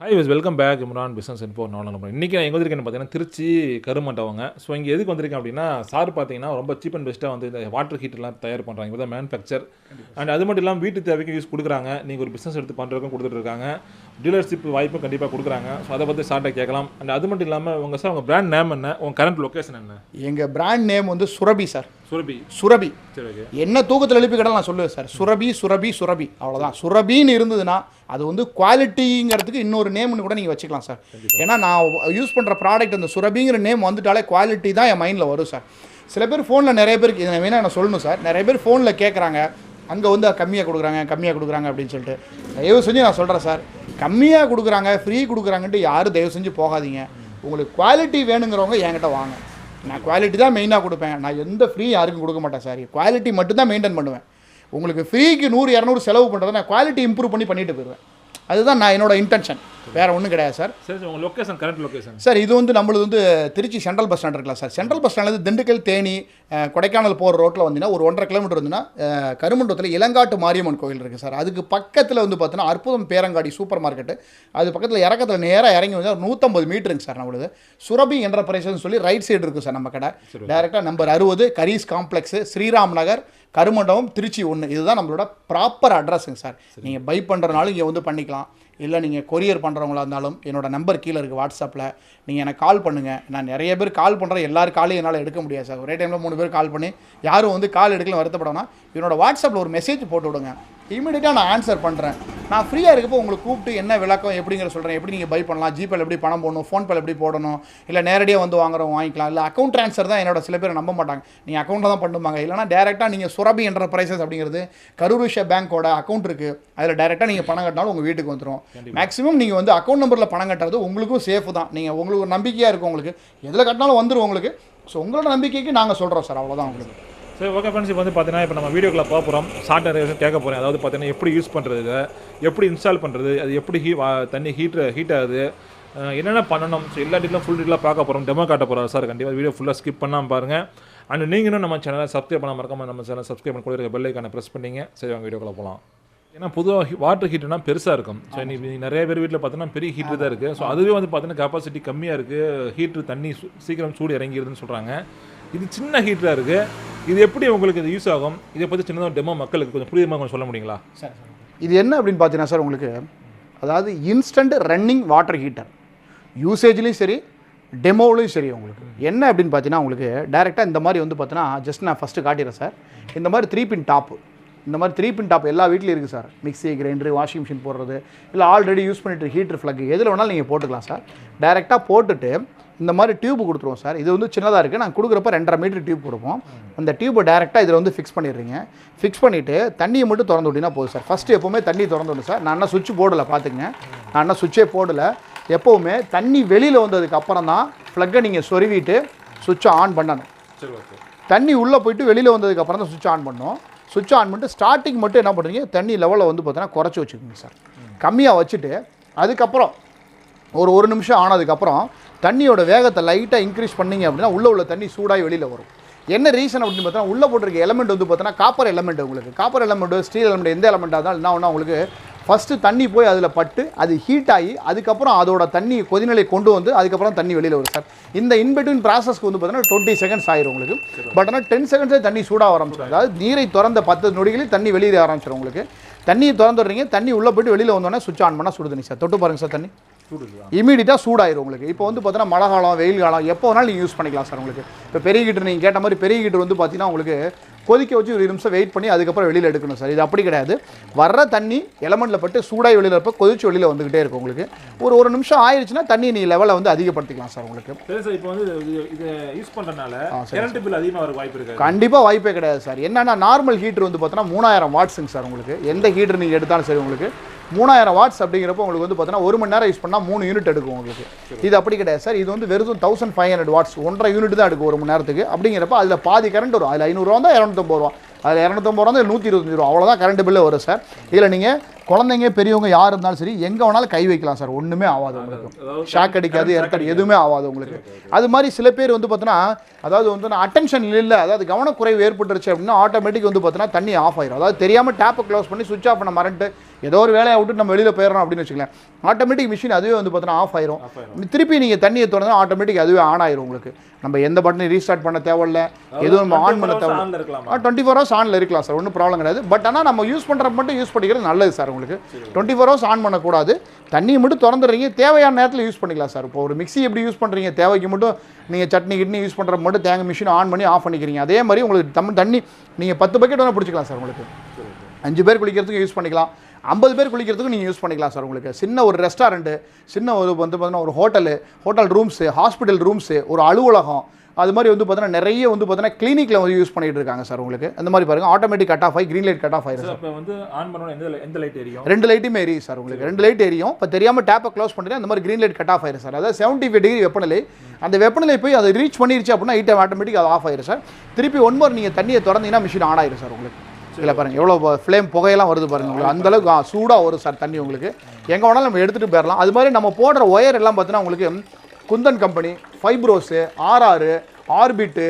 Hi welcome back Imran business info நான் இன்றைக்கி நான் எங்கே வந்திருக்கேன்னு பார்த்தீங்கன்னா திருச்சி கருமண்டவங்க. ஸோ இங்கே எதுக்கு வந்திருக்கேன் அப்படின்னா சார் பார்த்தீங்கன்னா ரொம்ப சீப் அண்ட் பெஸ்ட்டாக வந்து இந்த வாட்டர் ஹீட்டர்லாம் தயார் பண்ணுறாங்க. இப்போ தான் மேனுஃபேக்சர் அண்ட் அது மட்டும் இல்லாமல் வீட்டு தேவைக்கு யூஸ் கொடுக்குறாங்க. நீங்கள் ஒரு பிஸ்னஸ் எடுத்து பண்ணுறதுக்கும் கொடுத்துட்ருக்காங்க. டீலர்ஷிப் வாய்ப்பும் கண்டிப்பாக கொடுக்குறாங்க. ஸோ அதை பற்றி சார்ட்டை கேட்கலாம். அண்ட் அது மட்டும் இல்லாமல் உங்கள் பிராண்ட் நேம் என்ன, உங்கள் கரண்ட் லொக்கேஷன் என்ன? எங்கள் பிராண்ட் நேம் வந்து சுரபி சார். சுரபி சரி, ஓகே. என்ன தூக்கத்தில் எழுப்பி கடை நான் சொல்லுவேன் சார். சுரபி அவ்வளோதான். சுரபின்னு இருந்ததுன்னா அது வந்து குவாலிட்டிங்கிறதுக்கு இன்னொரு நேம்னு கூட நீங்கள் வச்சுக்கலாம் சார். ஏன்னா நான் யூஸ் பண்ணுற ப்ராடக்ட் அந்த சுரபிங்கிற நேம் வந்துட்டாலே குவாலிட்டி தான் என் மைண்டில் வரும் சார். சில பேர் ஃபோனில் நிறைய பேருக்கு இதை வேணால் நான் சொல்லணும் சார். நிறைய பேர் ஃபோனில் கேட்குறாங்க, அங்கே வந்து கம்மியாக கொடுக்குறாங்க அப்படின்னு சொல்லிட்டு. தயவு செஞ்சு நான் சொல்கிறேன் சார், கம்மியாக கொடுக்குறாங்க ஃப்ரீ கொடுக்குறாங்கன்ட்டு யாரும் தயவு செஞ்சு போகாதீங்க. உங்களுக்கு குவாலிட்டி வேணுங்கிறவங்க என்கிட்ட வாங்க. நான் குவாலிட்டி தான் மெயினாக கொடுப்பேன். நான் எந்த ஃப்ரீ யாருக்கும் கொடுக்க மாட்டேன் சார். குவாலிட்டி மட்டும்தான் மெயின்டைன் பண்ணுவேன். உங்களுக்கு ஃப்ரீக்கு 100-200 செலவு பண்ணுறதை நான் குவாலிட்டி இம்ப்ரூவ் பண்ணிட்டு போயிடுவேன். அதுதான் நான் என்னோட இன்டென்ஷன், வேறு ஒன்றும் கிடையாது சார். சரி, உங்கள் லொக்கேஷன், கரண்ட் லொக்கேஷன் சார் இது வந்து நம்மளது வந்து திருச்சி சென்ட்ரல் பஸ் ஸ்டாண்ட் இருக்கலாம் சார். சென்ட்ரல் பஸ் ஸ்டாண்ட்லேருந்து திண்டுக்கல், தேனி, கொடைக்கானல் போகிற ரோட்டில் வந்தீங்கன்னா ஒரு 1.5 கிலோமீட்டர் வந்துன்னா கருமண்டத்தில் இளங்காட்டு மாரியம்மன் கோயில் இருக்குது சார். அதுக்கு பக்கத்தில் வந்து பார்த்தீங்கன்னா அற்புதம் பேரங்காடி சூப்பர் மார்க்கெட்டு. அது பக்கத்தில் இறக்கத்தில் நேராக இறங்கி வந்து 150 மீட்டருங்க சார். நம்மளுது சுரபி என்டர்பிரைஸ்னு சொல்லி ரைட் சைடு இருக்குது சார் நம்ம கடை. டேரெக்டாக நம்பர் 60 கரீஸ் காம்ப்ளெக்ஸு, ஸ்ரீராம் நகர், கருமண்டபம், திருச்சி 1. இதுதான் நம்மளோட ப்ராப்பர் அட்ரஸுங்க சார். நீங்கள் பை பண்ணுறனாலும் இங்கே வந்து பண்ணிக்கலாம். இல்லை நீங்கள் கொரியர் பண்ணுறவங்களா இருந்தாலும் என்னோடய நம்பர் கீழே இருக்குது வாட்ஸ்அப்பில். நீங்கள் எனக்கு கால் பண்ணுங்கள். நான் நிறைய பேர் கால் பண்ணுறேன், எல்லாரும் காலையும் என்னால் எடுக்க முடியாது சார். ஒரே டைமில் 3 பேர் கால் பண்ணி யாரும் வந்து கால் எடுக்கலாம் வருத்தப்படணும்னா என்னோடய வாட்ஸ்அப்பில் ஒரு மெசேஜ் போட்டு விடுங்க. இமீடியட்டாக நான் ஆன்சர் பண்ணுறேன். நான் ஃப்ரீயாக இருக்கப்போ உங்களுக்கு கூப்பிட்டு என்ன விளக்கம் எப்படிங்கிற சொல்கிறேன். எப்படி நீங்கள் பை பண்ணலாம், ஜிபேல எப்படி பணம் போடணும், ஃபோன்பேல எப்படி போடணும், இல்லை நேரடியாக வந்து வாங்குறவங்க வாங்கிக்கலாம். இல்லை அக்கௌண்ட் ட்ரான்ஸ்ஃபர் தான் என்னோட சில பேர் நம்ப மாட்டாங்க. நீங்கள் அக்கௌண்ட்டில் தான் பண்ணுவாங்க. இல்லைனா டேரெக்டாக நீங்கள் சுரபி என்டர்பிரைசஸ் அப்படிங்கிறது கரூர் விஷய பேங்க்கோட அக்கௌண்ட் இருக்குது. அதில் டேரெக்டாக நீங்கள் பணம் கட்டினாலும் உங்கள் வீட்டுக்கு வந்துடும். மேக்ஸிமம் நீங்கள் வந்து அக்கௌண்ட் நம்பரில் பணம் கட்டுறது உங்களுக்கும் சேஃப் தான். நீங்கள் உங்களுக்கு ஒரு நம்பிக்கையாக இருக்கும். உங்களுக்கு எதில் கட்டினாலும் வந்துடும் உங்களுக்கு. ஸோ உங்களோட நம்பிக்கைக்கு நாங்கள் சொல்கிறோம் சார். அவ்வளோதான் உங்களுக்கு. சரி, ஓகே ஃப்ரெண்ட்ஸ். இப்போ வந்து பார்த்தீங்கன்னா இப்போ நம்ம வீடியோக்குள்ள பார்க்குறோம். ஷார்ட் கேட்க போகிறேன். அதாவது பார்த்தீங்கன்னா எப்படி யூஸ் பண்ணுறது, எப்படி இன்ஸ்டால் பண்ணுறது, அது எப்படி தண்ணி ஹீட் ஆகுது, என்னென்ன பண்ணணும், ஸோ எல்லா டீட்டெயிலும் ஃபுல் டீட்டெயிலாக பார்க்க போகிறோம். டெமோ காட்ட போகிறோம் சார். கண்டிப்பாக வீடியோ ஃபுல்லாக ஸ்கிப் பண்ணாமல் பாருங்கள். அண்ட் நீங்களும் நம்ம சேனலை சப்ஸ்கிரைப் பண்ண மறக்காம நம்ம சேனல் சப்ஸ்கிரைப் பண்ணி கூட இருக்க பெல் ஐக்கானை ப்ரெஸ் பண்ணிங்க. சரி, அவங்க வீடியோக்குள்ள போகலாம். ஏன்னா பொதுவாக வாட்டர் ஹீட்டர்னா பெருசாக இருக்கும். ஸோ நீ நிறைய பேர் வீட்டில் பார்த்தீங்கன்னா பெரிய ஹீட்டர் தான் இருக்குது. ஸோ அதுவே வந்து பார்த்தீங்கன்னா கெப்பாசிட்டி கம்மியாக இருக்குது. ஹீட்ரு தண்ணி சீக்கிரம் சூடு இறங்கிடுதுன்னு சொல்கிறாங்க. இது சின்ன ஹீட்டராக இருக்குது. இது எப்படி உங்களுக்கு இது யூஸ் ஆகும், இதை பற்றி சின்னதாக டெமோ மக்களுக்கு கொஞ்சம் புரியுமா கொஞ்சம் சொல்ல முடியுங்களா சார்? இது என்ன அப்படின்னு பார்த்தீங்கன்னா சார், உங்களுக்கு அதாவது இன்ஸ்டன்ட் ரன்னிங் வாட்டர் ஹீட்டர் யூசேஜ்லேயும் சரி டெமோவிலையும் சரி. உங்களுக்கு என்ன அப்படின்னு பார்த்தீங்கன்னா, உங்களுக்கு டேரெக்டாக இந்த மாதிரி வந்து பார்த்தீங்கன்னா ஜஸ்ட் நான் ஃபஸ்ட்டு காட்டிடுறேன் சார். இந்த மாதிரி 3 பின் டாப்பு, இந்த மாதிரி 3 பின் டாப் எல்லா வீட்லையும் இருக்குது sir. Mixie, grinder, washing machine போடுறது, இல்லை ஆல்ரெடி யூஸ் பண்ணிட்டு ஹீட்டர் ஃப்ளக் எதில் வேணாலும் நீங்கள் போட்டுக்கலாம் சார். டேரெக்டாக போட்டுட்டு இந்த மாதிரி டியூப் கொடுத்துருவோம் சார். இது வந்து சின்னதாக இருக்குது. நான் கொடுக்குறப்ப 2.5 மீட்டர் டியூப் கொடுப்போம். அந்த டியூப்பை டேரெக்டாக இதில் வந்து ஃபிக்ஸ் பண்ணிடுறீங்க. ஃபிக்ஸ் பண்ணிவிட்டு தண்ணியை மட்டும் திறந்து விட்டிங்கன்னா போதும் சார். ஃபஸ்ட்டு எப்போவுமே தண்ணி திறந்து விடும் சார். நான் என்ன சுவிட்ச் போடலை, பார்த்துங்க. நான் என்ன சுவிட்சே போடலை. எப்போவுமே தண்ணி வெளியில் வந்ததுக்கு அப்புறம் தான் ஃப்ளக்கை நீங்கள் சொருவிட்டு சுவிட்சை ஆன் பண்ணணும். சரி, ஓகே. தண்ணி உள்ளே போயிட்டு வெளியில் வந்ததுக்கு அப்புறம் தான் சுவிட்ச் ஆன் பண்ணணும். சுவிட்ச் ஆன் பண்ணிட்டு ஸ்டார்டிங் மட்டும் என்ன பண்ணுறீங்க, தண்ணி லெவலில் வந்து பார்த்தீங்கன்னா குறைச்சி வச்சுக்கோங்க சார். கம்மியாக வச்சுட்டு அதுக்கப்புறம் ஒரு நிமிஷம் ஆனதுக்கப்புறம் தண்ணியோட வேகத்தை லைட்டாக இன்க்ரீஸ் பண்ணிங்க அப்படின்னா உள்ள தண்ணி சூடாகி வெளியில் வரும். என்ன ரீசன் அப்படின்னு பார்த்தீங்கன்னா, உள்ளே போட்டிருக்க எலமெண்ட் வந்து பார்த்தீங்கன்னா காப்பர் எலமெண்ட். உங்களுக்கு காப்பர் எலமெண்ட், ஸ்டீல் எலமெண்ட், எந்த எலமெண்ட்டாக இருந்தாலும் என்ன ஒன்றா உங்களுக்கு ஃபஸ்ட்டு தண்ணி போய் அதில் பட்டு அது ஹீட் ஆகி அதுக்கப்புறம் அதோட தண்ணி கொதிநிலை கொண்டு வந்து அதுக்கப்புறம் தண்ணி வெளியில் வரும் சார். இந்த இன்பிட்வீன் ப்ராசஸ்க்கு வந்து பார்த்தீங்கன்னா 20 செகண்ட்ஸ் ஆயிரும் உங்களுக்கு. பட் ஆனால் 10 செகண்ட்ஸே தண்ணி சூடாக ஆரம்பிச்சிடும். அதாவது நீரை திறந்த 10 நொடிகளில் தண்ணி வெளியே ஆரம்பிச்சிடும் உங்களுக்கு. தண்ணியை திறந்துடுறீங்க, தண்ணி உள்ளே போய்ட்டு வெளியில் வந்தோடனே சுவிட்ச் ஆன் பண்ணால் சுடு தண்ணி சார். தொட்டு பாருங்கள் சார், தண்ணி இமீடியட்டாக சூடாயிரும் உங்களுக்கு. இப்போ வந்து பார்த்தீங்கன்னா மழை காலம், வெயில் காலம் எப்போ வேணாலும் நீங்கள் யூஸ் பண்ணிக்கலாம் சார். உங்களுக்கு இப்போ பெரிய ஹீட்டர் நீங்கள் கேட்ட மாதிரி பெரிய ஹீட்டர் வந்து பார்த்தீங்கன்னா உங்களுக்கு கொதிக்க வச்சு 1 நிமிஷம் வெயிட் பண்ணி அதுக்கப்புறம் வெளியில் எடுக்கணும் சார். இது அப்படி கிடையாது. வர்ற தண்ணி எலமெண்ட்டில் பட்டு சூடாகி வெளியில் இருப்போ கொதிச்சு வெளியில் வந்துக்கிட்டே இருக்கும். உங்களுக்கு ஒரு நிமிஷம் ஆயிடுச்சுன்னா தண்ணி நீ லெவலை வந்து அதிகப்படுத்திக்கலாம் சார். உங்களுக்கு சரி சார், இப்போ வந்து இதை யூஸ் பண்ணுறதுனால கரண்ட் பில் அதிகமாக வர வாய்ப்பு இருக்குது? கண்டிப்பாக வாய்ப்பே கிடையாது சார். என்னன்னா நார்மல் ஹீட்டர் வந்து பார்த்தீங்கன்னா 3000 வாட்ஸுங்க சார். உங்களுக்கு எந்த ஹீட்டர் நீங்கள் எடுத்தாலும் சரி உங்களுக்கு 3000 வாட்ஸ் அப்படிங்கிறப்போ உங்களுக்கு வந்து பார்த்தீங்கன்னா 1 மணி நேரம் யூஸ் பண்ணால் 3 யூனிட் எடுக்கும் உங்களுக்கு. இது அப்படி கிடையாது சார். இது வந்து வெறும் 1500 வாட்ஸ் 1.5 யூனிட் தான் எடுக்கும் 1 மணி நேரத்துக்கு. அப்படிங்கிறப்ப அதில் பாதி கரண்ட் வரும். அதில் 500 ரூபா தான் 250 ரூபா. அதில் 250 ரூபா 125 ரூபா அவ்வளோதான் கரண்ட் பில்லு வரும் சார். இதில் நீங்கள் குழந்தைங்க பெரியவங்க யார் இருந்தாலும் சரி எங்கே வேணாலும் கை வைக்கலாம் சார், ஒன்றுமே ஆகாது உங்களுக்கு, ஷாக் அடிக்காது, எர்த்தடி எதுவுமே ஆகாது உங்களுக்கு. அது மாதிரி சில பேர் வந்து பார்த்தீங்கன்னா அதாவது வந்து அட்டென்ஷன் இல்லை, அதாவது கவனக்குறைவு ஏற்பட்டுருச்சு அப்படின்னா ஆட்டோமேட்டிக் வந்து பார்த்தீங்கன்னா தண்ணி ஆஃப் ஆயிரும். அதாவது தெரியாமல் டேப்பை க்ளோஸ் பண்ணி சுவிட்ச் ஆஃப் பண்ண மறந்துட்டு ஏதோ ஒரு வேலையை விட்டு நம்ம வெளியில் போயிடறோம் அப்படின்னு வச்சுக்கலாம், ஆட்டோமேட்டிக் மிஷின் அதுவே வந்து பார்த்தீங்கன்னா ஆஃப் ஆயிரும். திருப்பி நீங்கள் தண்ணியை திறந்தா ஆட்டோமேட்டிக் அதுவே ஆன் ஆயிரும் உங்களுக்கு. நம்ம எந்த பட்டனையும் ரீஸ்டார்ட் பண்ண தேவையில்ல, எதுவும் நம்ம ஆன் பண்ண தேவையில்ல. 24 ஹவர்ஸ் ஆனில் இருக்கலாம் சார், ஒன்றும் ப்ராப்ளம் கிடையாது. பட் ஆனால் நம்ம யூஸ் பண்ணுறப்ப மட்டும் யூஸ் பண்ணிக்கிறது நல்லது சார் உங்களுக்கு. 24 ஹவர்ஸ் ஆன் பண்ணக்கூடாது, தண்ணியை மட்டும் திறந்துடுறீங்க, தேவையான நேரத்தில் யூஸ் பண்ணிக்கலாம் சார். இப்போ ஒரு மிக்ஸி எப்படி யூஸ் பண்ணுறீங்க, தேவைக்கு மட்டும் நீங்கள் சட்னி கிட்னி யூஸ் பண்ணுறப்ப மட்டும் தேங்க மிஷின் ஆன் பண்ணி ஆஃப் பண்ணிக்கிறீங்க. அதே மாதிரி உங்களுக்கு தண்ணி நீங்கள் 10 பக்கெட் வேணால் பிடிச்சிக்கலாம் சார் உங்களுக்கு. 5 பேர் குளிக்கிறதுக்கு யூஸ் பண்ணிக்கலாம், 50 பேர் குளிக்கிறதுக்கு நீங்கள் யூஸ் பண்ணிக்கலாம் சார் உங்களுக்கு. சின்ன ஒரு ரெஸ்டாரண்ட்டு, சின்ன ஒரு வந்து பார்த்தீங்கன்னா ஒரு ஹோட்டல் ரூம்ஸு, ஹாஸ்பிட்டல் ரூம்ஸு, ஒரு அலுவலகம், அது மாதிரி வந்து பார்த்தீங்கன்னா நிறைய வந்து பார்த்தீங்கன்னா கிளினிக்கில் வந்து யூஸ் பண்ணிட்டு இருக்காங்க சார் உங்களுக்கு. அந்த மாதிரி பாருங்கள் ஆட்டோமேட்டிக் கட் ஆஃப் ஆகி க்ரீன் லைட் கட் ஆஃப் ஆயிரும் சார். இப்போ வந்து ஆன் பண்ணணும் எந்த லைட் எரியும்? 2 லைட்டுமே எரியும் சார் உங்களுக்கு, 2 லைட் எரியும். இப்போ தெரியாமல் டேப்பை க்ளோஸ் பண்ணிட்டு அந்த மாதிரி க்ரீன் லைட் கட் ஆஃப் ஆயிரும் சார். அதாவது 75 டிகிரி வெப்பநிலை, அந்த வெப்பநிலை போய் அதை ரீச் பண்ணிருச்சு அப்படின்னா ஹீட் ஆட்டோமேட்டிக் அது ஆஃப் ஆயிரும் சார். திருப்பி ஒன்மோர் நீங்கள் தண்ணியை திறந்தீங்கன்னா மிஷின் ஆன் ஆயிரும் சார் உங்களுக்கு. இதில் பாருங்கள் எவ்வளோ ஃப்ளேம் புகையெல்லாம் வருது பாருங்கள் உங்களுக்கு, அந்தளவுக்கு சூடாக வரும் சார் தண்ணி உங்களுக்கு. எங்கே வேணாலும் நம்ம எடுத்துகிட்டு போயிடலாம். அது மாதிரி நம்ம போடுற ஒயர் எல்லாம் பார்த்தீங்கன்னா உங்களுக்கு குந்தன் கம்பெனி, ஃபைப்ரோஸு, ஆர்ஆர், ஆர்பிட்டு,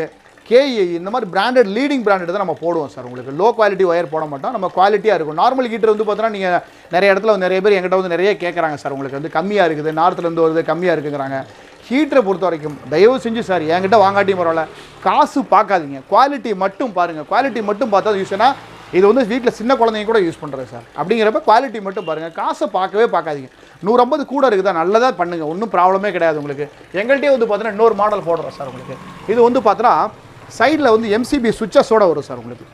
கேஇ இந்த மாதிரி பிராண்டட் லீடிங் பிராண்டட் தான் நம்ம போடுவோம் சார் உங்களுக்கு. லோ குவாலிட்டி ஒயர் போட மாட்டோம், நம்ம குவாலிட்டியாக இருக்கும். நார்மல் ஹீட்டர் வந்து பார்த்தீங்கன்னா நீங்கள் நிறைய இடத்துல நிறைய பேர் எங்கிட்ட வந்து நிறைய கேட்குறாங்க சார் உங்களுக்கு வந்து கம்மியாக இருக்குது, நார்த்துலேருந்து வருது கம்மியாக இருக்குங்கிறாங்க. ஹீட்டரை பொறுத்த வரைக்கும் தயவு செஞ்சு சார் என்கிட்ட வாங்காட்டியும் பரவாயில்ல, காசு பார்க்காதீங்க, குவாலிட்டி மட்டும் பாருங்கள். குவாலிட்டி மட்டும் பார்த்தா யூஸ்னா இது வந்து வீட்டில் சின்ன குழந்தைங்க கூட யூஸ் பண்ணுறது சார். அப்படிங்கிறப்ப குவாலிட்டி மட்டும் பாருங்கள், காசை பார்க்கவே பார்க்காதீங்க. 150 கூட இருக்குதா, நல்லதாக பண்ணுங்கள், ஒன்றும் ப்ராப்ளமே கிடையாது உங்களுக்கு. எங்கள்கிட்டயே வந்து பார்த்தீங்கன்னா இன்னொரு மாடல் போடுறோம் சார் உங்களுக்கு. இது வந்து பார்த்தீங்கன்னா சைடில் வந்து எம்சிபி சுவிச்சஸோட வரும் சார் உங்களுக்கு.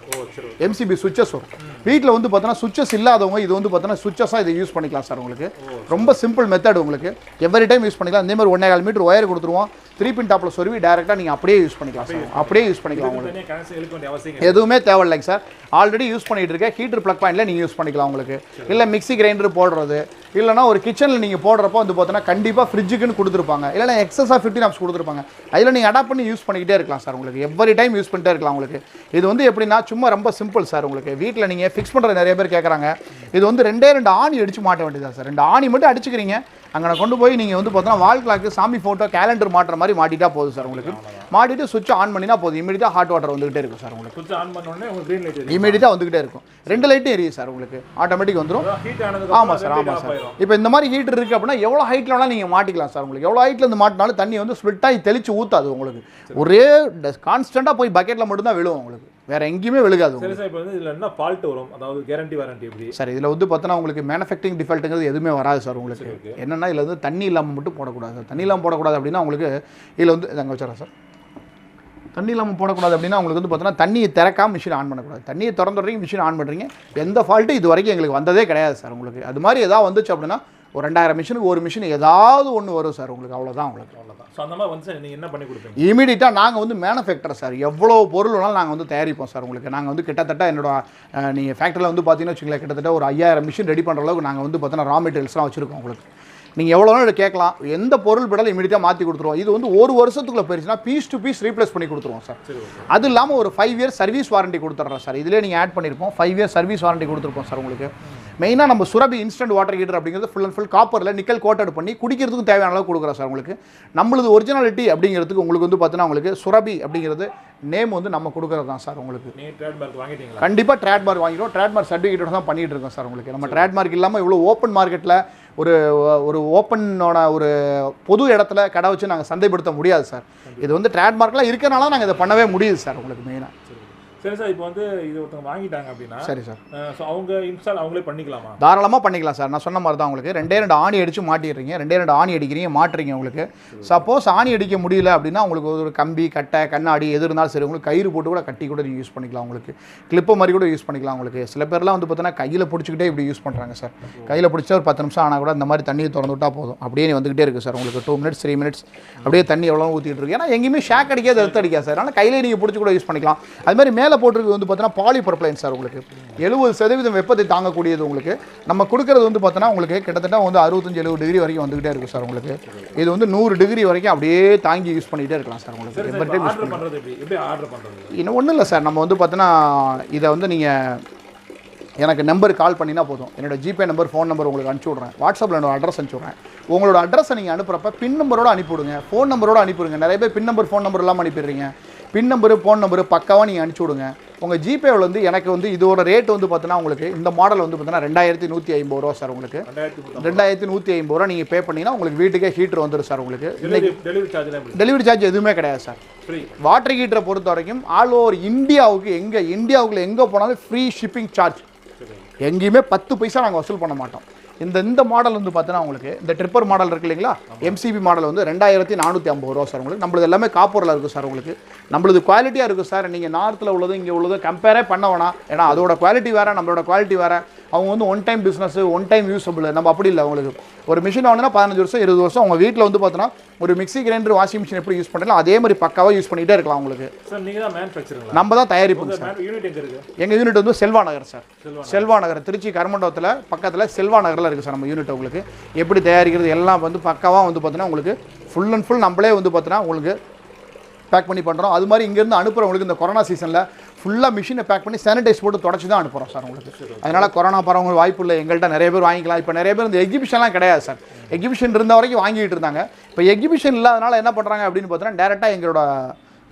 எம்சிபி சுவிச்சஸ் வரும். வீட்டில் வந்து பார்த்தீங்கன்னா சுவிச்சஸ் இல்லாதவங்க இது வந்து பார்த்தீங்கன்னா சுவிச்சஸாக இதை யூஸ் பண்ணிக்கலாம் சார் உங்களுக்கு. ரொம்ப சிம்பிள் மெத்தட் உங்களுக்கு, எவ்ரி டைம் யூஸ் பண்ணிக்கலாம். இதே மாதிரி 1.25 மீட்டர் ஒயர் கொடுத்துருவோம், 3 பின் டாப்பில் சொருவி டேரெக்டாக நீங்கள் அப்படியே யூஸ் பண்ணிக்கலாம் சார். அப்படியே யூஸ் பண்ணிக்கலாம் உங்களுக்கு, எதுவுமே தேவையில்லைங்க சார். ஆல்ரெடி யூஸ் பண்ணிட்டு இருக்க ஹீட்டர் ப்ளக் பாயிண்டில் நீங்கள் யூஸ் பண்ணிக்கலாம் உங்களுக்கு. இல்லை மிக்ஸி கிரைண்டர் போடுறது, இல்லைனா ஒரு கிச்சனில் நீங்கள் போடுறப்போ வந்து பார்த்தீங்கன்னா கண்டிப்பாக ஃப்ரிட்ஜுக்குன்னு கொடுத்துருப்பாங்க, இல்லைனா எக்ஸஸாக 15 ஆம்ஸ் கொடுத்துருப்பாங்க. அதில் நீங்கள் அடாப்ட் பண்ணி யூஸ் பண்ணிக்கிட்டே இருக்கலாம் சார் உங்களுக்கு. எவ்ரி டைம் யூஸ் பண்ணிட்டே இருக்கலாம் உங்களுக்கு. இது வந்து எப்படின்னா சும்மா ரொம்ப சிம்பிள் சார் உங்களுக்கு. வீட்டில் நீங்கள் ஃபிக்ஸ் பண்ணுற நிறைய பேர் கேட்குறாங்க. இது வந்து 2 ஆணி அடித்து மாட்ட வேண்டியதா சார். 2 ஆணி மட்டும் அடிச்சுக்கிறீங்க, அங்கே கொண்டு போய் நீங்கள் வந்து பார்த்தீங்கன்னா வால் கிளாக்கு, சாமி ஃபோட்டோ, கேலண்டர் மாட்டுற மாதிரி மாட்டிட்டா போதும் சார் உங்களுக்கு. மாட்டிட்டு சுவிட்ச் ஆன் பண்ணினா போதும், இமீடியட்டாக ஹாட் வாட்டர் வந்துகிட்டே இருக்கும் சார் உங்களுக்கு. சுவிட்ச் ஆன் பண்ணோடனே உங்களுக்கு க்ரீன் லைட் இமீடியட்டாக வந்துகிட்டே இருக்கும். 2 லைட்டும் எரியும் சார் உங்களுக்கு, ஆட்டோமேட்டிக் வந்துடும். ஆமாம் சார், ஆமாம் சார். இப்போ இந்த மாதிரி ஹீட்டர் இருக்குது அப்படின்னா எவ்வளோ ஹைட்டில் வேணாலும் நீங்கள் மாட்டிக்கலாம் சார் உங்களுக்கு. எவ்வளோ ஹைட்டில் இருந்து மாட்டினாலும் தண்ணி வந்து ஸ்ப்ளிட்டாகி தெளிச்சு ஊற்றாது உங்களுக்கு. ஒரே கான்ஸ்டண்ட்டாக போய் பக்கெட்டில் மட்டும்தான் விழுவும் உங்களுக்கு, வேற எங்கேயுமே விழுகாது. சரி சார், இப்போ வந்து இதில் என்ன ஃபால்ட் வரும், அதாவது கேரண்டி வாரண்டி எப்படி சார்? இதில் வந்து பார்த்தோன்னா உங்களுக்கு மேனுஃபேக்சரிங் டிஃபால்ட்டுங்கிறது எதுவுமே வராது சார் உங்களுக்கு. என்னென்னா இதில் வந்து தண்ணி இல்லாமல் மட்டும் போடக்கூடாது சார். தண்ணி இல்லாமல் போடக்கூடாது அப்படின்னா உங்களுக்கு இதில் வந்து அங்கே வச்சுறேன் சார். தண்ணி இல்லாமல் போடக்கூடாது அப்படின்னா உங்களுக்கு வந்து பார்த்தோன்னா தண்ணியை திறக்காம மிஷின் ஆன் பண்ணக்கூடாது. தண்ணியை திறந்துடுறீங்க, மிஷின் ஆன் பண்ணுறீங்க, எந்த ஃபால்ட்டு இது வரைக்கும் எங்களுக்கு வந்ததே கிடையாது சார் உங்களுக்கு. அது மாதிரி ஏதாவது வந்துச்சு அப்படின்னா ஒரு 2000 மிஷினுக்கு ஒரு மிஷின் ஏதாவது ஒன்று வரும் சார் உங்களுக்கு, அவ்வளோதான் உங்களுக்கு. ஸோ அந்த மாதிரி வந்து சார் நீங்கள் என்ன பண்ணி கொடுப்பீங்க? இமீடியட்டாக நாங்கள் வந்து மேனுஃபேக்சர் சார், எவ்வளோ பொருள் வேணாலும் நாங்கள் வந்து தயாரிப்போம் சார் உங்களுக்கு. நாங்கள் வந்து கிட்டத்தட்ட என்னோட நீங்கள் ஃபேக்ட்ரியில் வந்து பார்த்தீங்கன்னா வச்சுங்களேன், கிட்டத்தட்ட ஒரு 5000 மிஷின் ரெடி பண்ணுற அளவுக்கு நாங்கள் வந்து பார்த்தீங்கன்னா ரா மெட்டீரியல்ஸ்லாம் வச்சுருக்கோம் உங்களுக்கு. நீங்கள் எவ்வளோ நாள் கேட்கலாம், எந்த பொருள் படாலும் இமீடியட்டாக மாற்றி கொடுத்துருவோம். இது வந்து ஒரு வருஷத்துக்குள்ள போயிடுச்சுன்னா பீஸ் டு பீஸ் ரீப்ளேஸ் பண்ணி கொடுத்துருவோம் சார். அது இல்லாமல் ஒரு 5 இயர்ஸ் சர்வீஸ் வாரண்டி கொடுத்துட்றோம் சார். இதிலே நீங்கள் ஆட் பண்ணியிருப்போம், 5 இயர்ஸ் சர்வீஸ் வாரண்டி கொடுத்துருப்போம் சார் உங்களுக்கு. மெயினாக நம்ம சுரபி இன்ஸ்டன்ட் வாட்டர் ஹீட்டர் அப்படிங்கிறது ஃபுல் அண்ட் ஃபுல் காப்பரில் நிக்கல் கோட்டட் பண்ணி குடிக்கிறதுக்கும் தேவையான அளவு கொடுக்குறோம் சார் உங்களுக்கு. நம்மளது ஒரிஜினாலிட்டி அப்படிங்கிறதுக்கு உங்களுக்கு வந்து பார்த்தீங்கன்னா உங்களுக்கு சுரபி அப்படிங்கிறது நேம் வந்து நம்ம கொடுக்குறது தான் சார் உங்களுக்கு. கண்டிப்பாக ட்ரேட்மார்க் வாங்கிடும், ட்ரேட்மார்க் சர்டிஃபிகேட் தான் பண்ணிட்டு இருக்கோம் சார் உங்களுக்கு. நம்ம ட்ரேட்மார்க் இல்லாமல் இவ்வளோ ஓப்பன் மார்க்கெட்டில் ஒரு ஓப்பனோட ஒரு பொது இடத்துல கடை வச்சு நாங்கள் சந்தைப்படுத்த முடியாது சார். இது வந்து ட்ரேட்மார்க்லாம் இருக்கிறனால நாங்கள் இதை பண்ணவே முடியுது சார் உங்களுக்கு மெயினாக. சரி சார், இப்போ வந்து இது ஒருத்தவங்க வாங்கிட்டாங்க அப்படின்னா சரி சார், ஸோ அவங்க இன்ஸ்டால் அவங்களே பண்ணிக்கலாமா? தாராளமாக பண்ணிக்கலாம் சார். நான் சொன்ன மாதிரி தான் உங்களுக்கு 2 ஆணி அடித்து மாட்டிடுறீங்க, 2 ஆணி அடிக்கிறீங்க, மாட்டுறீங்க உங்களுக்கு. சப்போஸ் ஆணி அடிக்க முடியல அப்படின்னா உங்களுக்கு ஒரு கம்பி, கட்டை, கண்ணாடி எது இருந்தாலும் சரி, உங்களுக்கு கயிறு போட்டு கூட கட்டி கூட நீங்கள் யூஸ் பண்ணிக்கலாம் உங்களுக்கு. கிளிப்பு மாதிரி கூட யூஸ் பண்ணிக்கலாம் உங்களுக்கு. சில பேர்லாம் வந்து பார்த்தீங்கன்னா கையில் பிடிச்சிக்கிட்டே இப்படி யூஸ் பண்ணுறாங்க சார். கையில் பிடிச்சா ஒரு 10 நிமிஷம் ஆனால் கூட இந்த மாதிரி தண்ணியை திறந்து விட்டால் போதும், அப்படியே வந்துகிட்டே இருக்குது சார் உங்களுக்கு. 2 மினிட்ஸ் 3 மினிட்ஸ் அப்படியே தண்ணி எவ்வளோ ஊற்றிட்டு இருக்கு. ஏன்னா எங்கேயுமே ஷாக் அடிக்காது, எடுத்து அடிக்காது சார். அதனால் கையிலே நீங்கள் பிடிச்சி கூட யூஸ் பண்ணிக்கலாம். அது மாதிரி மேலே மேலே போட்டிருக்கு வந்து பார்த்தீங்கன்னா பாலிப்ரொபைலன் சார். உங்களுக்கு 70% வெப்பத்தை தாங்கக்கூடியது. உங்களுக்கு நம்ம கொடுக்குறது வந்து பார்த்தீங்கன்னா உங்களுக்கு கிட்டத்தட்ட வந்து 65-70 டிகிரி வரைக்கும் வந்துகிட்டே இருக்கும் சார். உங்களுக்கு இது வந்து 100 டிகிரி வரைக்கும் அப்படியே தாங்கி யூஸ் பண்ணிகிட்டே இருக்கலாம் சார். உங்களுக்கு இன்னும் ஒன்றும் இல்லை சார். நம்ம வந்து பார்த்தீங்கன்னா இதை வந்து நீங்கள் எனக்கு நம்பருக்கு கால் பண்ணினா போதும். என்னோட ஜிபே நம்பர், ஃபோன் நம்பர் உங்களுக்கு அனுப்பிச்சி விட்றேன். வாட்ஸ்அப்பில் என்னோட அட்ரஸ் அனுப்பிச்சி விட்றேன். உங்களோட அட்ரஸை நீங்கள் அனுப்புகிறப்ப பின் நம்பரோடு அனுப்பிவிடுங்க, ஃபோன் நம்பரோடு அனுப்பிவிடுங்க. நிறைய பேர் பின் நம்பர், ஃபோன் நம்பர் இல்லாமல் அனுப்பிடுறீங்க. பின் நம்பரு, ஃபோன் நம்பரு பக்காவாக நீங்கள் அனுப்பிச்சி விடுங்க. உங்கள் ஜிபேவில் வந்து எனக்கு வந்து இதோட ரேட் வந்து பார்த்தீங்கன்னா உங்களுக்கு இந்த மாடல் வந்து பார்த்தீங்கன்னா 2150 ரூபா சார். உங்களுக்கு 2150 ரூபா நீங்கள் பே பண்ணிங்கன்னா உங்களுக்கு வீட்டுக்கே ஹீட்டர் வந்துடும் சார். உங்களுக்கு டெலிவரி சார்ஜ் எதுவுமே கிடையாது சார். வாட்டர் ஹீட்டரை பொறுத்த வரைக்கும் ஆல் ஓவர் இந்தியாவுக்கு இந்தியாவுக்குள்ள எங்கே போனாலும் ஃப்ரீ ஷிப்பிங் சார்ஜ். எங்கேயுமே 10 பைசா நாங்கள் வசூல் பண்ண மாட்டோம். இந்த மாடல் வந்து பார்த்தீங்கன்னா உங்களுக்கு இந்த ட்ரிப்பர் மாடல் இருக்குது இல்லைங்களா, எம்சிபி மாடல் வந்து 2450 ரூபா சார். உங்களுக்கு நம்மளது எல்லாமே காப்பரில் இருக்குது சார். உங்களுக்கு நம்மளது குவாலிட்டியாக இருக்குது சார். நீங்கள் நார்த்தில் உள்ளது இங்கே உள்ளது கம்பேரே பண்ண வேணாம். ஏன்னா அதோட குவாலிட்டி வேறு, நம்மளோட குவாலிட்டி வேறு. அவங்க வந்து one time business, one time usable. நம்ம அப்படி இல்லை. உங்களுக்கு ஒரு மிஷின் வாங்கினா 15 வருஷம் 20 வருஷம் உங்கள் வீட்டில் வந்து பார்த்தோன்னா ஒரு மிக்ஸி கிரைண்டர், வாஷிங் மிஷின் எப்படி யூஸ் பண்ணலாம் அதே மாதிரி பக்காவாக யூஸ் பண்ணிகிட்டே இருக்கலாம். உங்களுக்கு நம்ம தான் தயாரிப்போம் சார். எங்கள் யூனிட் வந்து செல்வா நகர் சார். செல்வா நகர் திருச்சி கருமண்டபத்தில் பக்கத்தில் செல்வா நகரில் இருக்குது சார் நம்ம யூனிட். உங்களுக்கு எப்படி தயாரிக்கிறது எல்லாம் வந்து பக்காவாக வந்து பார்த்தீங்கன்னா உங்களுக்கு ஃபுல் அண்ட் ஃபுல் நம்மளே வந்து பார்த்தீங்கன்னா உங்களுக்கு பேக் பண்ணி பண்ணுறோம். அது மாதிரி இங்கேருந்து அனுப்புகிறவங்களுக்கு இந்த கொரோனா சீசனில் ஃபுல்லாக மிஷினை பேக் பண்ணி சானிடைஸ் போட்டு தொடச்சி தான் அனுப்புகிறோம் சார். உங்களுக்கு அதனால் கொரோனா பரவங்க வாய்ப்பு இல்லை. எங்கள்கிட்ட நிறைய பேர் வாங்கிக்கலாம். இப்போ நிறைய பேர் இந்த எக்ஸிபிஷன்லாம் கிடையாது சார். எக்ஸிபிஷன் இருந்த வரைக்கும் வாங்கிட்டு இருந்தாங்க. இப்போ எக்ஸிபிஷன் இல்லாதனால என்ன பண்ணுறாங்க அப்படின்னு பார்த்தீங்கன்னா டேரெக்டாக எங்களோட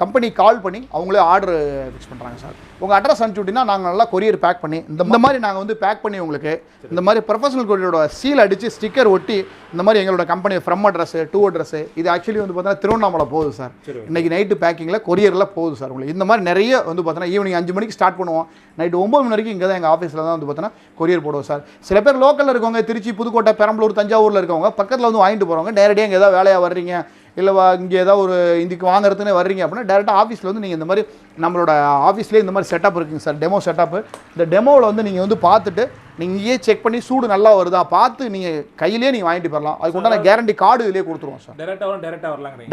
கம்பெனி கால் பண்ணி அவங்களே ஆர்டர் ஃபிக்ஸ் பண்ணுறாங்க சார். உங்கள் அட்ரஸ் அனுப்பிச்சு விட்டிங்கன்னா நாங்கள் நல்லா கொரியர் பேக் பண்ணி இந்த மாதிரி நாங்கள் வந்து பேக் பண்ணி உங்களுக்கு இந்த மாதிரி ப்ரொஃபஷனல் கொரியரோட சீல் அடித்து ஸ்டிக்கர் ஒட்டி இந்த மாதிரி எங்களோட company from address, to address இது ஆக்சுவலி வந்து பார்த்தீங்கன்னா திருவண்ணாமலை போகுது சார். இன்றைக்கி நைட்டு பேக்கிங்கில் கொரியரில் போகுது சார். உங்களுக்கு இந்த மாதிரி நிறைய வந்து பார்த்தீங்கன்னா ஈவினிங் 5 மணிக்கு ஸ்டார்ட் பண்ணுவோம். நைட்டு 9 மணி வரைக்கும் இங்கே தான் எங்கள் ஆஃபீஸில் தான் வந்து பார்த்தீங்கன்னா கொரியர் போடுவோம் சார். சில பேர் லோக்கலில் இருக்கவங்க திருச்சி, புதுக்கோட்டை, பெரம்பலூர், தஞ்சாவூரில் இருக்கவங்க பக்கத்தில் வந்து வாங்கிட்டு போகிறவங்க நேரடியாக இங்கே ஏதாவது வேலையாக வர்றீங்க இல்லை இங்கே ஏதாவது ஒரு இதுக்கு வாங்குறதுன்னு வர்றீங்க அப்படின்னா டேரெக்டாக ஆஃபீஸில் வந்து நீங்கள் இந்த மாதிரி நம்மளோட ஆஃபீஸ்லேயே இந்த மாதிரி செட்டப் இருக்குங்க சார். Demo setup. இந்த டெமோவில் வந்து நீங்கள் வந்து பார்த்துட்டு நீங்கள் இங்கேயே செக் பண்ணி சூடு நல்லா வருதா பார்த்து நீங்கள் கையிலேயே நீங்கள் வாங்கிட்டு போகலாம். அதுக்கு உண்டான கேரண்டி கார்டு இதிலே கொடுத்துருவோம் சார்.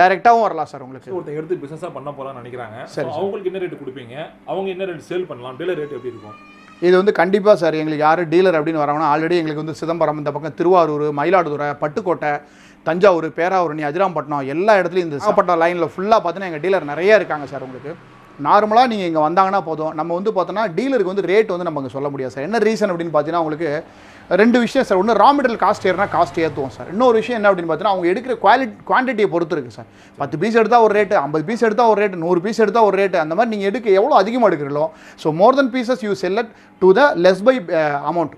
டேரெக்டாகவும் வரலாம் சார். உங்களுக்கு ஒருத்தர் எடுத்து பிஸ்னஸாக பண்ண போகலான்னு நினைக்கிறாங்க. சரி, அவங்களுக்கு என்ன ரேட் கொடுப்பீங்க, அவங்க என்ன ரேட் சேல் பண்ணலாம், டீலர் ரேட் எப்படி இருக்கும்? இது வந்து கண்டிப்பாக சார் எங்களுக்கு யார் டீலர் அப்படின்னு வரவங்கன்னா ஆல்ரெடி எங்களுக்கு வந்து சிதம்பரம், இந்த பக்கம் திருவாரூர், மயிலாடுதுறை, பட்டுக்கோட்டை, தஞ்சாவூர், பேராவூரணி, அதிராம்பட்டினம் எல்லா இடத்துலையும் இந்த சாப்பட்ட லைனில் ஃபுல்லாக பார்த்தீங்கன்னா எங்கள் டீலர் நிறைய இருக்காங்க சார். உங்களுக்கு நார்மலாக நீங்கள் இங்கே வந்தாங்கன்னா போதும். நம்ம வந்து பார்த்தோன்னா டீலருக்கு வந்து ரேட் வந்து நம்ம இங்கே சொல்ல முடியாது சார். என்ன ரீசன் அப்படின்னு பார்த்தீங்கன்னா உங்களுக்கு 2 விஷயம் சார். ஒன்று ரா மெட்டீரியல் காஸ்ட் ஏறினா காஸ்ட் ஏற்றுவோம் சார். இன்னொரு விஷயம் என்ன அப்படின்னு பார்த்தீங்கன்னா அவங்க எடுக்கிற குவான்டிட்டியை பொறுத்து இருக்குது சார். 10 பீஸ் எடுத்தால் ஒரு ரேட்டு, 50 பீஸ் எடுத்தால் ஒரு ரேட்டு, 100 பீஸ் எடுத்தால் ஒரு ரேட்டு. அந்த மாதிரி நீங்கள் எவ்வளோ அதிகமாக எடுக்கிறீங்களோ so more than pieces you sell it to the less by amount.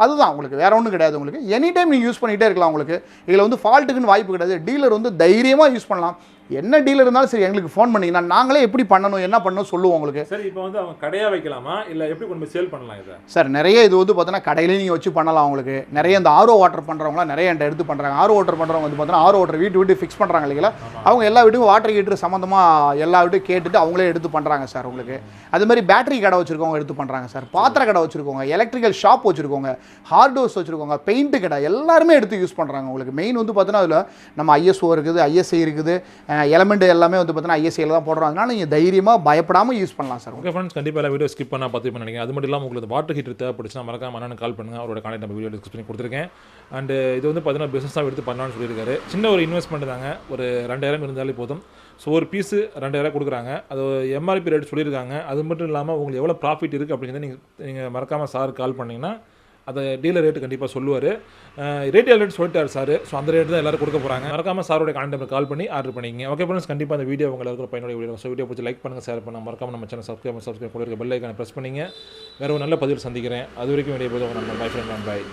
அதுதான் உங்களுக்கு வேறு ஒன்றும் கிடையாது. உங்களுக்கு எனி டைம் நீங்கள் யூஸ் பண்ணிகிட்டே இருக்கலாம். உங்களுக்கு இதில் வந்து ஃபால்ட்டுக்குன்னு வாய்ப்பு கிடையாது. டீலர் வந்து தைரியமாக யூஸ் பண்ணலாம். என்ன டீலர் இருந்தாலும் சரி எங்களுக்கு ஃபோன் பண்ணிங்கன்னா நாங்களே எப்படி பண்ணணும் என்ன பண்ணணும் சொல்லுவோம் உங்களுக்கு. சரி, இப்போ வந்து அவங்க கடையாக வைக்கலாமா இல்லை எப்படி கொண்டு போய் சேல் பண்ணலாம் இதை? சார் நிறைய இது வந்து பார்த்தீங்கன்னா கடையிலேயே நீங்கள் வச்சு பண்ணலாம். உங்களுக்கு நிறைய இந்த ஆர்ஓ வாட்டர் பண்ணுறவங்களாம் நிறைய என்கிட்ட எடுத்து பண்ணுறாங்க. ஆர்ஓ வாட்டர் பண்ணுறவங்க வந்து பார்த்தீங்கன்னா ஆர்ஓ வாட்டர் வீட்டு ஃபிக்ஸ் பண்ணுறாங்க இல்லைங்களா, அவங்க எல்லா வீட்டுக்கும் வாட்டர் ஹீட்டர் சம்மந்தமாக எல்லா வீட்டும் கேட்டுட்டு அவங்களே எடுத்து பண்ணுறாங்க சார். உங்களுக்கு அது மாதிரி பேட்டரி கடை வச்சுருக்கவங்க எடுத்து பண்ணுறாங்க சார். பாத்திர கடை வச்சுருக்கோங்க, எலக்ட்ரிக்கல் ஷாப் வச்சுருக்கோங்க, ஹார்ட்வேர்ஸ் வச்சுருக்கோங்க, பெயிண்ட் கடை எல்லாருமே எடுத்து யூஸ் பண்ணுறாங்க. உங்களுக்கு மெயின் வந்து பார்த்தீங்கன்னா அதில் நம்ம ஐஎஸ்ஓ இருக்குது, ஐஎஸ்ஐ இருக்குது, எலமெண்ட் எல்லாமே வந்து பார்த்தீங்கன்னா ஐஎஸ்ஐயில் தான் போடுறோம். அதனால நீங்கள் தைரியமாக பயப்படாமல் யூஸ் பண்ணலாம் சார். ஓகே ஃப்ரெண்ட்ஸ், கண்டிப்பாக எல்லா வீடியோ ஸ்கிப் பண்ணால் பார்த்து நினைக்கிறேன். அது மட்டும் இல்லாமல் உங்களுக்கு வாட்டர் ஹீட்டர் தேவைப்படுச்சுன்னா மறக்காம அண்ணனுக்கு கால் பண்ணுங்கள். அவரோட கான்டாக்ட் நம்ம வீடியோ டிஸ்கஸ் பண்ணி கொடுத்துருக்கேன். அண்ட் இது வந்து பார்த்தீங்கன்னா பிஸ்னஸாக எடுத்து பண்ணலான்னு சொல்லியிருக்காரு. சின்ன ஒரு இன்வெஸ்ட்மெண்ட் தாங்க, ஒரு 2000 இருந்தாலே போதும். ஸோ ஒரு பீஸு 2000 கொடுக்குறாங்க. அது எம்ஆர்பி ரேட் சொல்லியிருக்காங்க. அது மட்டும் இல்லாமல் உங்களுக்கு எவ்வளோ ப்ராஃபிட் இருக்குது அப்படிங்கிறத நீங்கள் மறக்காமல் சார் கால் பண்ணிங்கன்னா அதை டீலர் ரேட்டு கண்டிப்பாக சொல்லுவார். ரேட்டியல் ரேட் சொல்லிட்டார் சார். ஸோ அந்த ரேட்டு தான் எல்லோரும் கொடுக்க போகிறாங்க. மறக்காமல் சாரோட கான்டாக்ட் கால் பண்ணி ஆர்டர் பண்ணிங்க. ஓகே ஃப்ரெண்ட்ஸ், கண்டிப்பாக அந்த வீடியோ உங்களுக்கு இருக்கிற பயனுடைய வீடியோ. ஸோ வீடியோ பிடிச்சி லைக் பண்ணுங்கள், ஷேர் பண்ணுங்கள். மறக்காமல் நம்ம சேனல் சப்ஸ்கிரைப் கூட இருக்க பெல் ஐக்கானை ப்ரெஸ் பண்ணிங்க. வேறு ஒரு நல்ல பதிவில் சந்திக்கிறேன். அது வரைக்கும் வெளியே போதும். நம்ம பை ஃப்ரெண்ட், பாய்.